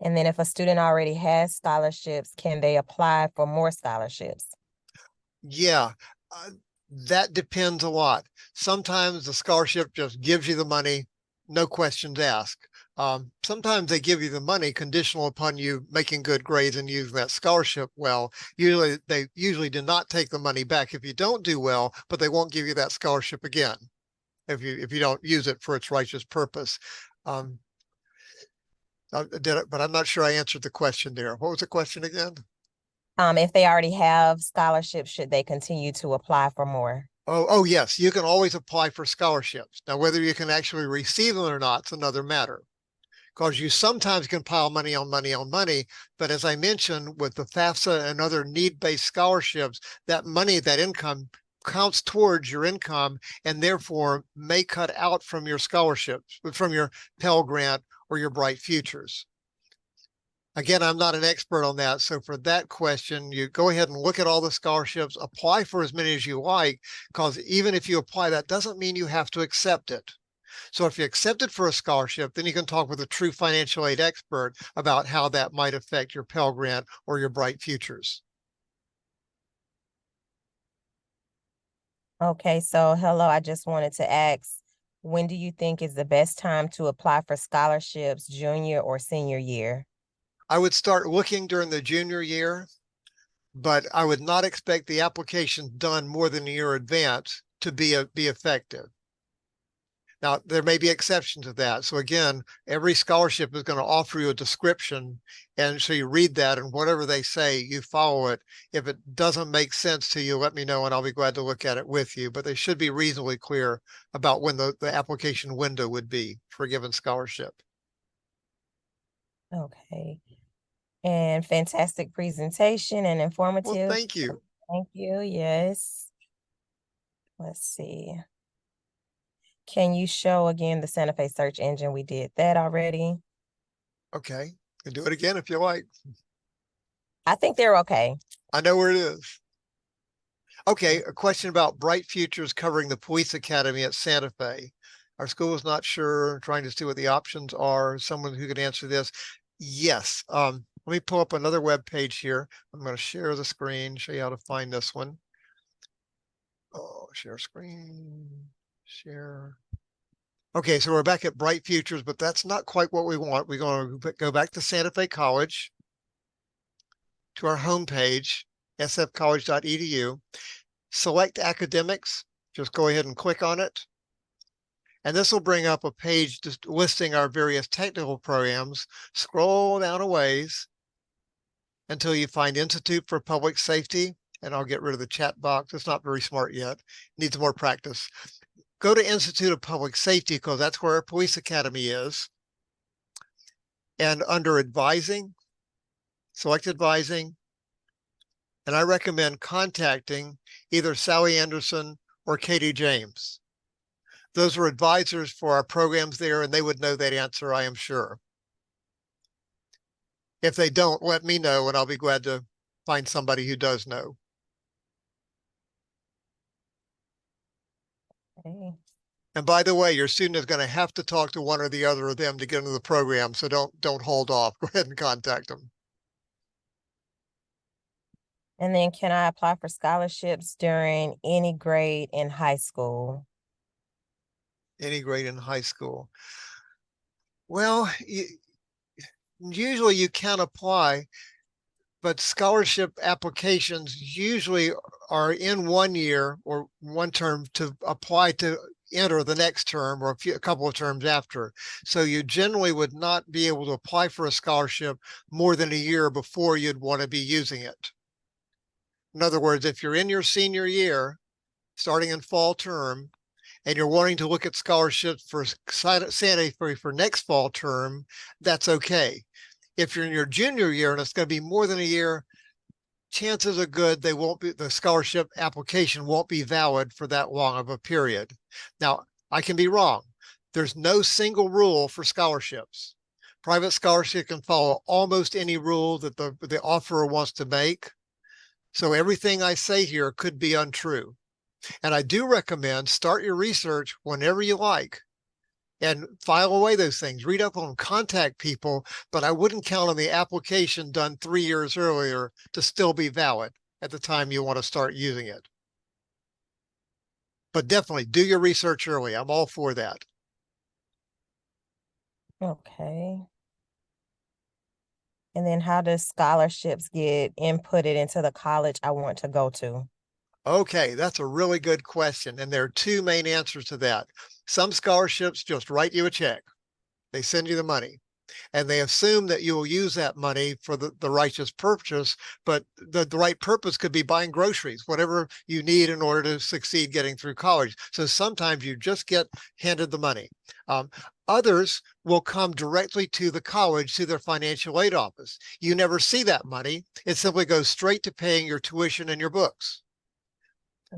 And then if a student already has scholarships, can they apply for more scholarships? Yeah, that depends a lot. Sometimes the scholarship just gives you the money, no questions asked. Sometimes they give you the money conditional upon you making good grades and using that scholarship well. Usually they do not take the money back if you don't do well, but they won't give you that scholarship again if you don't use it for its righteous purpose. But I'm not sure I answered the question there. What was the question again? If they already have scholarships, should they continue to apply for more? Oh, yes, you can always apply for scholarships. Now, whether you can actually receive them or not is another matter, because you sometimes can pile money on money on money. But as I mentioned, with the FAFSA and other need-based scholarships, that money, that income counts towards your income and therefore may cut out from your scholarships, from your Pell Grant or your Bright Futures. Again, I'm not an expert on that. So for that question, you go ahead and look at all the scholarships, apply for as many as you like, because even if you apply, that doesn't mean you have to accept it. So if you accept it for a scholarship, then you can talk with a true financial aid expert about how that might affect your Pell Grant or your Bright Futures. Okay, so hello, I just wanted to ask, when do you think is the best time to apply for scholarships, junior or senior year? I would start looking during the junior year, but I would not expect the application done more than a year advance to be effective. Now, there may be exceptions to that. So again, every scholarship is going to offer you a description. And so you read that, and whatever they say, you follow it. If it doesn't make sense to you, let me know and I'll be glad to look at it with you. But they should be reasonably clear about when the application window would be for a given scholarship. Okay. And fantastic presentation and Well, informative. thank you. Thank you. Yes. Let's see. Can you show again the Santa Fe search engine? We did that already. Okay. You can do it again if you like. I think they're okay. I know where it is. Okay, a question about Bright Futures covering the police academy at Santa Fe. Our school is not sure, trying to see what the options are. Someone who could answer this. Yes. Let me pull up another web page here. I'm going to share the screen, show you how to find this one. Oh, share screen, share. Okay, so we're back at Bright Futures, but that's not quite what we want. We're going to go back to Santa Fe College, to our homepage, sfcollege.edu. Select academics, just go ahead and click on it. And this will bring up a page just listing our various technical programs. Scroll down a ways until you find Institute for Public Safety, and I'll get rid of the chat box. It's not very smart yet. Needs more practice. Go to Institute of Public Safety because that's where our police academy is. And under advising, select advising. And I recommend contacting either Sally Anderson or Katie James. Those are advisors for our programs there, and they would know that answer, I am sure. If they don't, let me know, and I'll be glad to find somebody who does know. Okay. And by the way, your student is going to have to talk to one or the other of them to get into the program, so don't hold off. Go ahead and contact them. And then can I apply for scholarships during any grade in high school? Any grade in high school. Well, usually you can apply, but scholarship applications usually are in 1 year or one term to apply to enter the next term or a couple of terms after. So you generally would not be able to apply for a scholarship more than a year before you'd want to be using it. In other words, if you're in your senior year, starting in fall term, and you're wanting to look at scholarships for Santa Fe for next fall term, that's okay. If you're in your junior year and it's going to be more than a year, chances are good the scholarship application won't be valid for that long of a period. Now, I can be wrong. There's no single rule for scholarships. Private scholarship can follow almost any rule that the offeror wants to make. So everything I say here could be untrue. And I do recommend start your research whenever you like and file away those things. Read up on them, contact people, but I wouldn't count on the application done 3 years earlier to still be valid at the time you want to start using it. But definitely do your research early. I'm all for that. Okay. And then how does scholarships get inputted into the college I want to go to? Okay, that's a really good question. And there are two main answers to that. Some scholarships just write you a check. They send you the money and they assume that you will use that money for the righteous purpose, but the right purpose could be buying groceries, whatever you need in order to succeed getting through college. So sometimes you just get handed the money. Others will come directly to the college, to their financial aid office. You never see that money. It simply goes straight to paying your tuition and your books.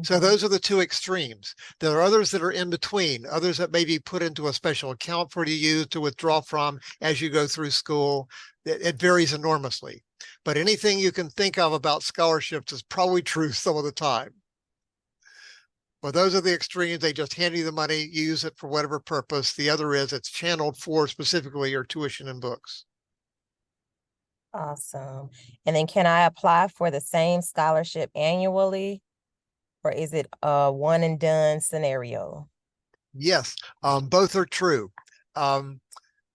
So Mhm. those are the two extremes. There are others that are in between, others that may be put into a special account for you to use to withdraw from as you go through school. It varies enormously. But anything you can think of about scholarships is probably true some of the time. Well, those are the extremes. They just hand you the money, you use it for whatever purpose. The other is it's channeled for specifically your tuition and books. Awesome. And then can I apply for the same scholarship annually, or is it a one and done scenario? Yes, both are true. Um,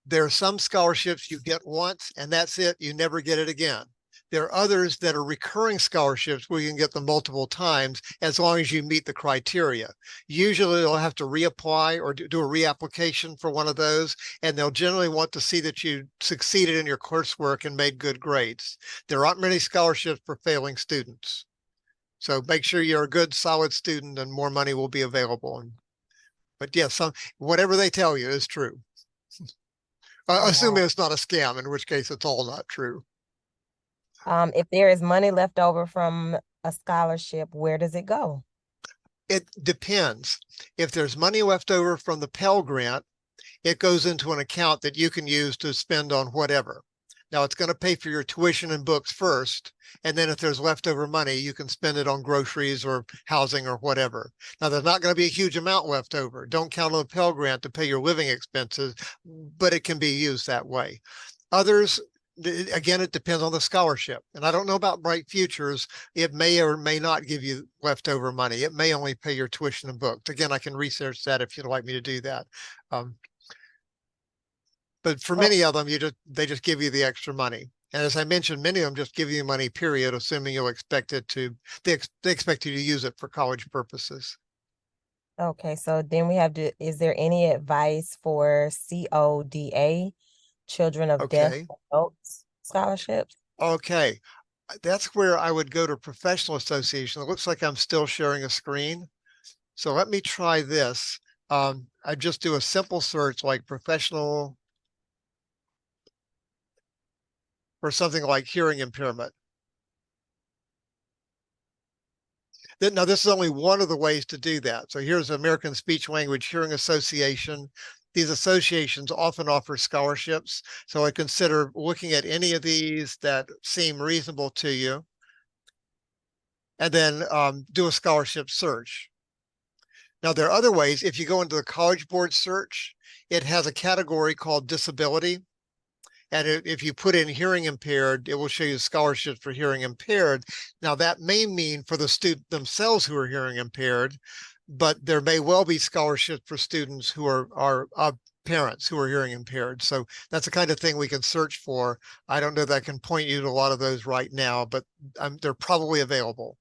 there are some scholarships you get once and that's it. You never get it again. There are others that are recurring scholarships where you can get them multiple times as long as you meet the criteria. Usually they'll have to reapply or do a reapplication for one of those, and they'll generally want to see that you succeeded in your coursework and made good grades. There aren't many scholarships for failing students. So make sure you're a good, solid student and more money will be available. But yes, whatever they tell you is true. Oh, Assuming wow. it's not a scam, in which case it's all not true. If there is money left over from a scholarship, where does it go? It depends. If there's money left over from the Pell Grant, it goes into an account that you can use to spend on whatever. Now it's going to pay for your tuition and books first. And then if there's leftover money, you can spend it on groceries or housing or whatever. Now there's not going to be a huge amount left over. Don't count on the Pell Grant to pay your living expenses, but it can be used that way. Others, again, it depends on the scholarship. And I don't know about Bright Futures. It may or may not give you leftover money. It may only pay your tuition and books. Again, I can research that if you'd like me to do that. But for Oh, many of them, they just give you the extra money. And as I mentioned, many of them just give you money, period, assuming you'll expect it to, they expect you to use it for college purposes. okay. So then we have to, is there any advice for CODA, Children of Deaf Okay. Adults scholarships? Okay. That's where I would go to professional association. It looks like I'm still sharing a screen. So let me try this. I just do a simple search like professional for something like hearing impairment. Now, this is only one of the ways to do that. So here's American Speech Language Hearing Association. These associations often offer scholarships. So I consider looking at any of these that seem reasonable to you, and then do a scholarship search. Now, there are other ways. If you go into the College Board search, it has a category called disability. And if you put in hearing impaired, it will show you scholarships for hearing impaired. Now, that may mean for the student themselves who are hearing impaired, but there may well be scholarships for students who are parents who are hearing impaired. So that's the kind of thing we can search for. I don't know that I can point you to a lot of those right now, but they're probably available.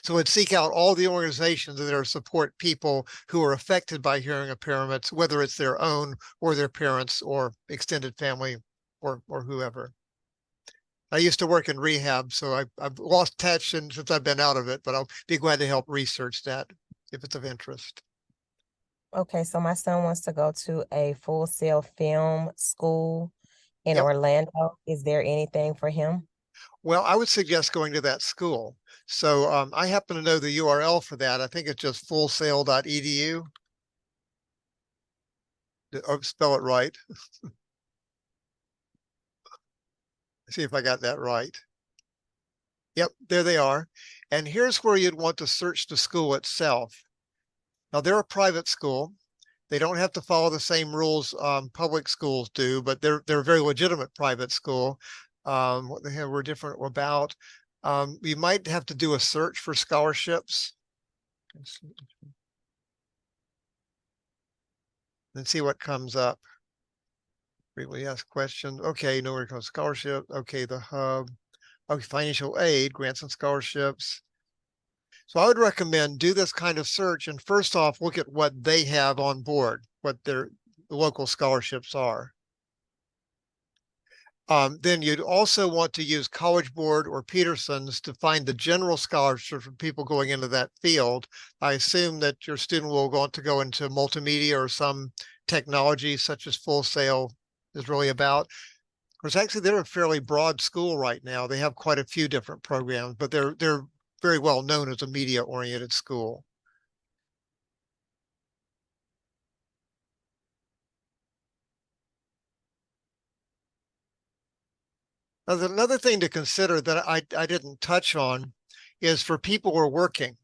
So I'd seek out all the organizations that are support people who are affected by hearing impairments, whether it's their own or their parents or extended family or whoever. I used to work in rehab, so I've lost touch since I've been out of it, but I'll be glad to help research that if it's of interest. Okay, so my son wants to go to a Full Sail Film school in Yep. Orlando. Is there anything for him? Well, I would suggest going to that school. So I happen to know the URL for that. I think it's just fullsail.edu. Spell it right. See if I got that right. Yep, there they are. And here's where you'd want to search the school itself. Now, they're a private school. They don't have to follow the same rules public schools do, but they're a very legitimate private school. What the hell we're different about. You might have to do a search for scholarships and see what comes up. Frequently asked questions. Okay, know where it comes scholarship. Okay, the hub. Okay, financial aid, grants and scholarships. So I would recommend do this kind of search and first off, look at what they have on board, what their local scholarships are. Then you'd also want to use College Board or Peterson's to find the general scholarships for people going into that field. I assume that your student will want to go into multimedia or some technology such as Full Sail is really about. Because actually they're a fairly broad school right now. They have quite a few different programs, but they're very well known as a media-oriented school. Now, another thing to consider that I didn't touch on is for people who are working.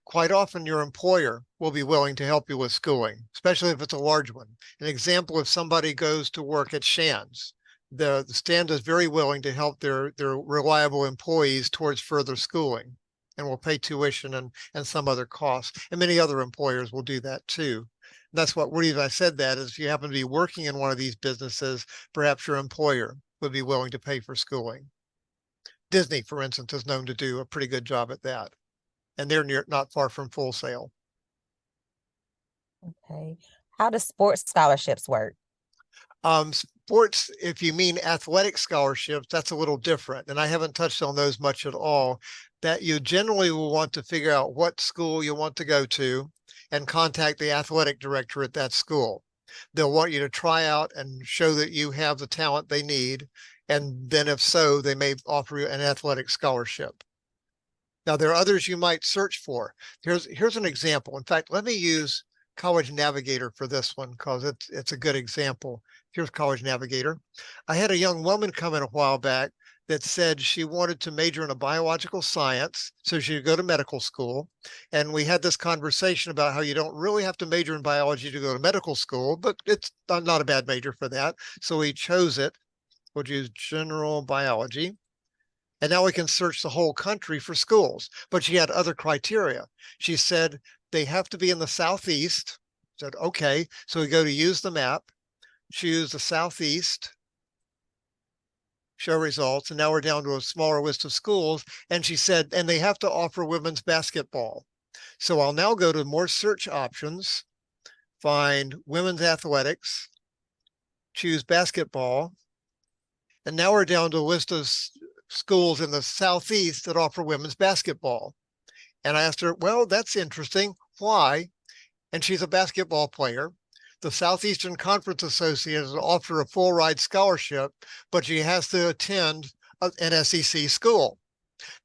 Quite often your employer will be willing to help you with schooling, especially if it's a large one. An example, if somebody goes to work at Shands, the stand is very willing to help their reliable employees towards further schooling and will pay tuition and some other costs. And many other employers will do that too. And that's what reason I said that is if you happen to be working in one of these businesses, perhaps your employer would be willing to pay for schooling. Disney, for instance, is known to do a pretty good job at that. And they're not far from Full Sail. Okay. How do sports scholarships work? Sports, if you mean athletic scholarships, that's a little different. And I haven't touched on those much at all. That you generally will want to figure out what school you want to go to and contact the athletic director at that school. They'll want you to try out and show that you have the talent they need. And then if so, they may offer you an athletic scholarship. Now, there are others you might search for. Here's an example. In fact, let me use College Navigator for this one because it's a good example. Here's College Navigator. I had a young woman come in a while back that said she wanted to major in a biological science, so she could go to medical school. And we had this conversation about how you don't really have to major in biology to go to medical school, but it's not a bad major for that. So we chose it. We'll use general biology. And now we can search the whole country for schools. But she had other criteria. She said they have to be in the Southeast. I said, okay. So we go to use the map, choose the Southeast, show results. And now we're down to a smaller list of schools. And she said, and they have to offer women's basketball. So I'll now go to more search options, find women's athletics, choose basketball. And now we're down to a list of schools in the Southeast that offer women's basketball. And I asked her, well, that's interesting. Why? And she's a basketball player. The Southeastern Conference Association offer a full ride scholarship, but she has to attend an SEC school.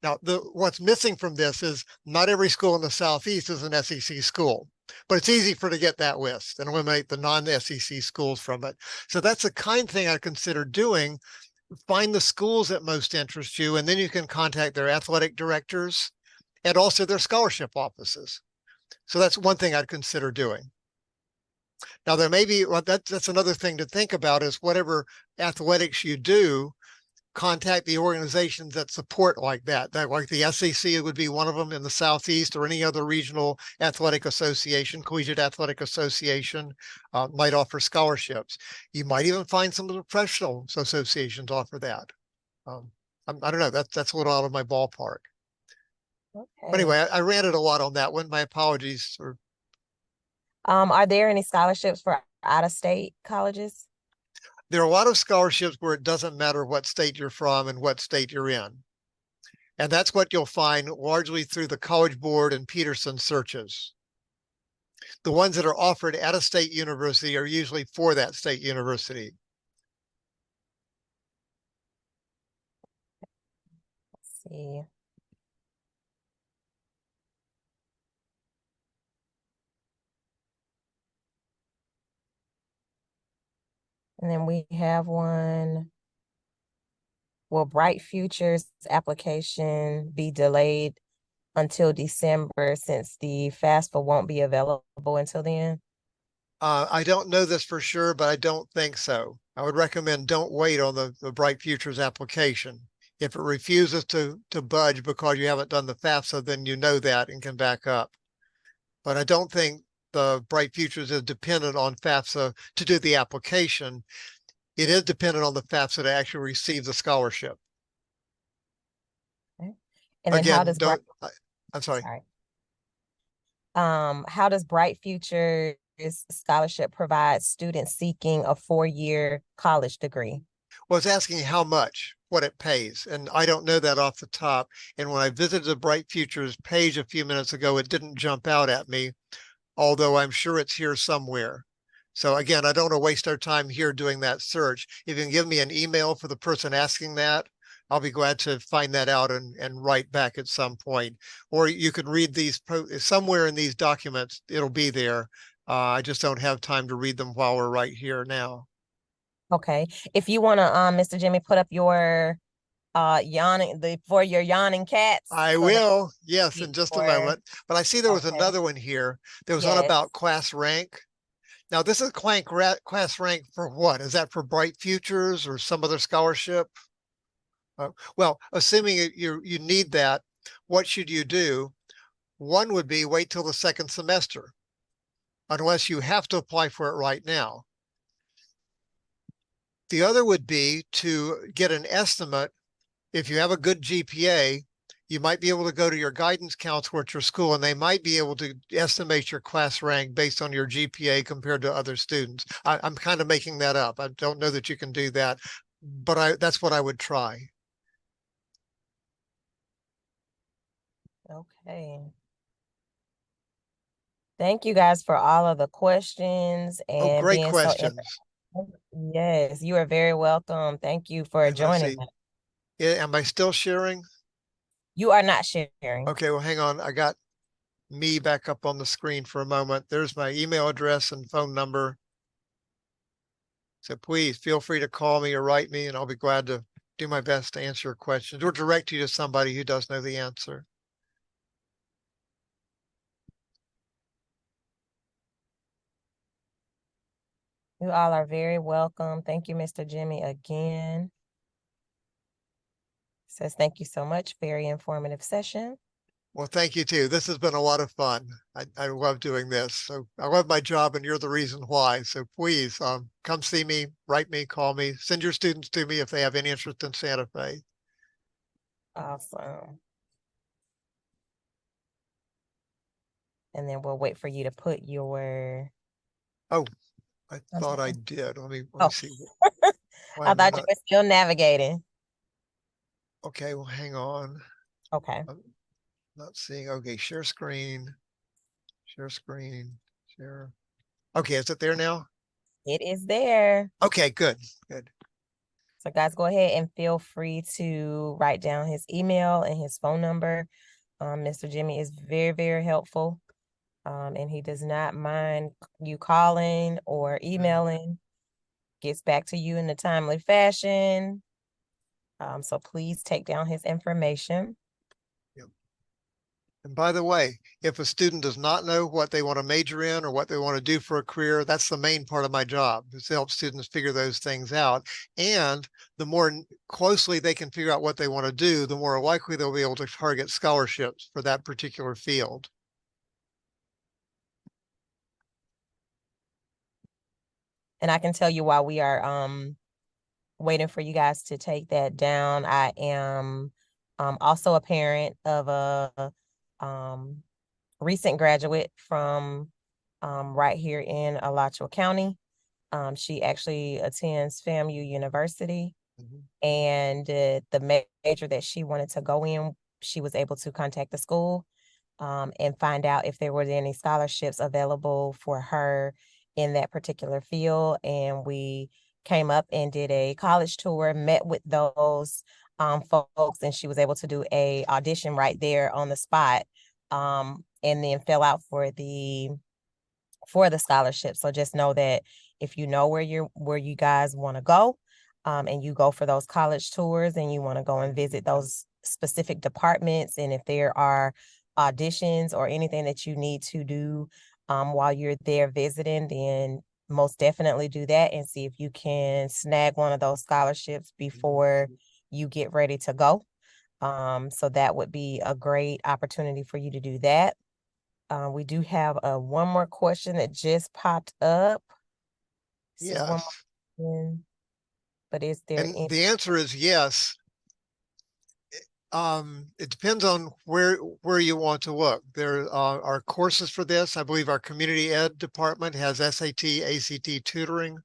Now, what's missing from this is not every school in the Southeast is an SEC school, but it's easy for her to get that list and eliminate the non-SEC schools from it. So that's the kind of thing I consider doing. Find the schools that most interest you, and then you can contact their athletic directors and also their scholarship offices. So that's one thing I'd consider doing. Now, there may be, well, that's another thing to think about is whatever athletics you do, contact the organizations that support like that. Like the SEC would be one of them in the Southeast, or any other regional athletic association, collegiate athletic association might offer scholarships. You might even find some of the professional associations offer that. I don't know, that's a little out of my ballpark. Okay. But anyway, I ranted a lot on that one. My apologies. Are there any scholarships for out-of-state colleges? There are a lot of scholarships where it doesn't matter what state you're from and what state you're in. And that's what you'll find largely through the College Board and Peterson searches. The ones that are offered at a state university are usually for that state university. Let's see. And then we have one. Will Bright Futures application be delayed until December since the FAFSA won't be available until then? I don't know this for sure, but I don't think so. I would recommend don't wait on the Bright Futures application. If it refuses to budge because you haven't done the FAFSA, then you know that and can back up. But I don't think the Bright Futures is dependent on FAFSA to do the application. It is dependent on the FAFSA to actually receive the scholarship. Okay. And then how does I'm sorry. How does Bright Futures scholarship provide students seeking a 4-year college degree? Well, it's asking how much, what it pays. And I don't know that off the top. And when I visited the Bright Futures page a few minutes ago, it didn't jump out at me, although I'm sure it's here somewhere. So again, I don't want to waste our time here doing that search. If you can give me an email for the person asking that, I'll be glad to find that out and write back at some point. Or you can read these somewhere in these documents, it'll be there. I just don't have time to read them while we're right here now. Okay. If you want to, Mr. Jimmy, put up your yawning for your yawning cats I so that will, yes, in just a before. moment. But I see there was Okay. another one here. There was one Yes. about class rank. Now, this is class rank for what? Is that for Bright Futures or some other scholarship? Well, assuming you need that, what should you do? One would be wait till the second semester, unless you have to apply for it right now. The other would be to get an estimate. If you have a good GPA, you might be able to go to your guidance counselor at your school, and they might be able to estimate your class rank based on your GPA compared to other students. I'm kind of making that up. I don't know that you can do that, but that's what I would try. Okay. Thank you guys for all of the questions Oh, and great being so questions. yes, you are very welcome. Thank you for And let's joining see, us. am I still sharing? You are not sharing. Okay, well, hang on. I got me back up on the screen for a moment. There's my email address and phone number. So please feel free to call me or write me, and I'll be glad to do my best to answer your questions or direct you to somebody who does know the answer. You all are very welcome. Thank you, Mr. Jimmy, again. Says thank you so much. Very informative session. Well, thank you too. This has been a lot of fun. I love doing this. So I love my job, and you're the reason why. So please come see me, write me, call me, send your students to me if they have any interest in Santa Fe. Awesome. And then we'll wait for you to put your. Oh, I thought I Okay. did. Let me Oh, see. Why I am I thought you not? were still navigating. Okay, well, hang on. Okay. I'm not seeing. Okay, share screen, share screen, share. Okay, is it there now? It is there. Okay, good, good. So guys, go ahead and feel free to write down his email and his phone number. Mr. Jimmy is very, very helpful. And he does not mind you calling or emailing, gets back to you in a timely fashion. So please take down his information. Yep. And by the way, if a student does not know what they want to major in or what they want to do for a career, that's the main part of my job, is to help students figure those things out. And the more closely they can figure out what they want to do, the more likely they'll be able to target scholarships for that particular field. And I can tell you while we are waiting for you guys to take that down, I am also a parent of a recent graduate from right here in Alachua County. She actually attends FAMU University, and the major that she wanted to go in, she was able to contact the school and find out if there were any scholarships available for her in that particular field. And we came up and did a college tour, met with those folks, and she was able to do a audition right there on the spot, and then fill out for the scholarship. So just know that if you know where you guys want to go, and you go for those college tours and you want to go and visit those specific departments, and if there are auditions or anything that you need to do while you're there visiting, then most definitely do that and see if you can snag one of those scholarships before you get ready to go. So that would be a great opportunity for you to do that. We do have one more question that just popped up. This is one Yes. more question, but is there And any? the answer is yes. It depends on where you want to look. There are courses for this. I believe our community ed department has SAT, ACT tutoring.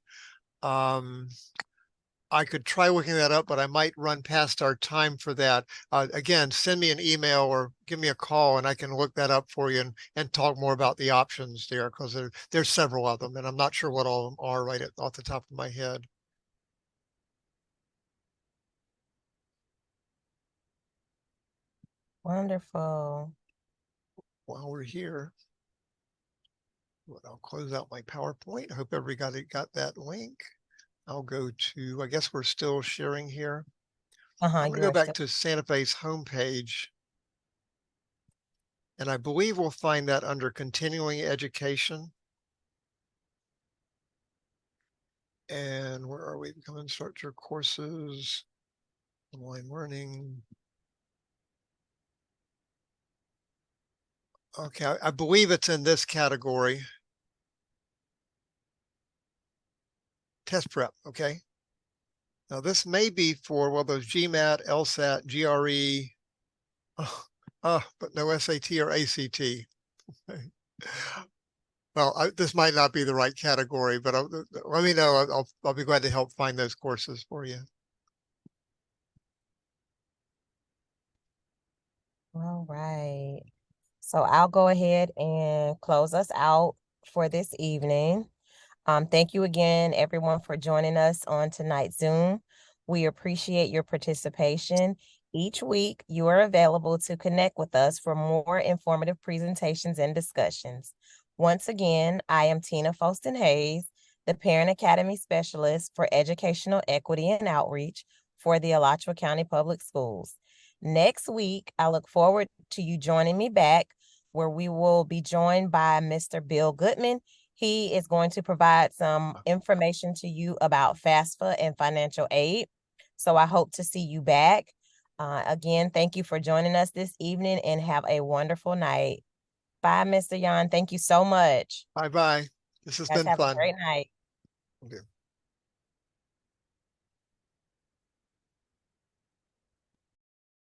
I could try looking that up, but I might run past our time for that. Again, send me an email or give me a call and I can look that up for you and talk more about the options there, because there's several of them and I'm not sure what all of them are off the top of my head. Wonderful. While we're here, I'll close out my PowerPoint. I hope everybody got that link. I'll go to, I guess we're still sharing here. I'm going to You go are back still. to Santa Fe's homepage. And I believe we'll find that under continuing education. And where are we? Become instructor courses, online learning. Okay, I believe it's in this category. Test prep, okay? Now this may be for, well, those GMAT, LSAT, GRE, but no SAT or ACT. Well, this might not be the right category, but let me know. I'll be glad to help find those courses for you. All right. So I'll go ahead and close us out for this evening. Thank you again, everyone, for joining us on tonight's Zoom. We appreciate your participation. Each week, you are available to connect with us for more informative presentations and discussions. Once again, I am Tina Foston Hayes, the Parent Academy Specialist for Educational Equity and Outreach for the Alachua County Public Schools. Next week, I look forward to you joining me back, where we will be joined by Mr. Bill Goodman. He is going to provide some information to you about FAFSA and financial aid. So I hope to see you back. Again, thank you for joining us this evening and have a wonderful night. Bye, Mr. Yan. Thank you so much. Bye-bye. This has Guys, been have a fun. great night. Okay.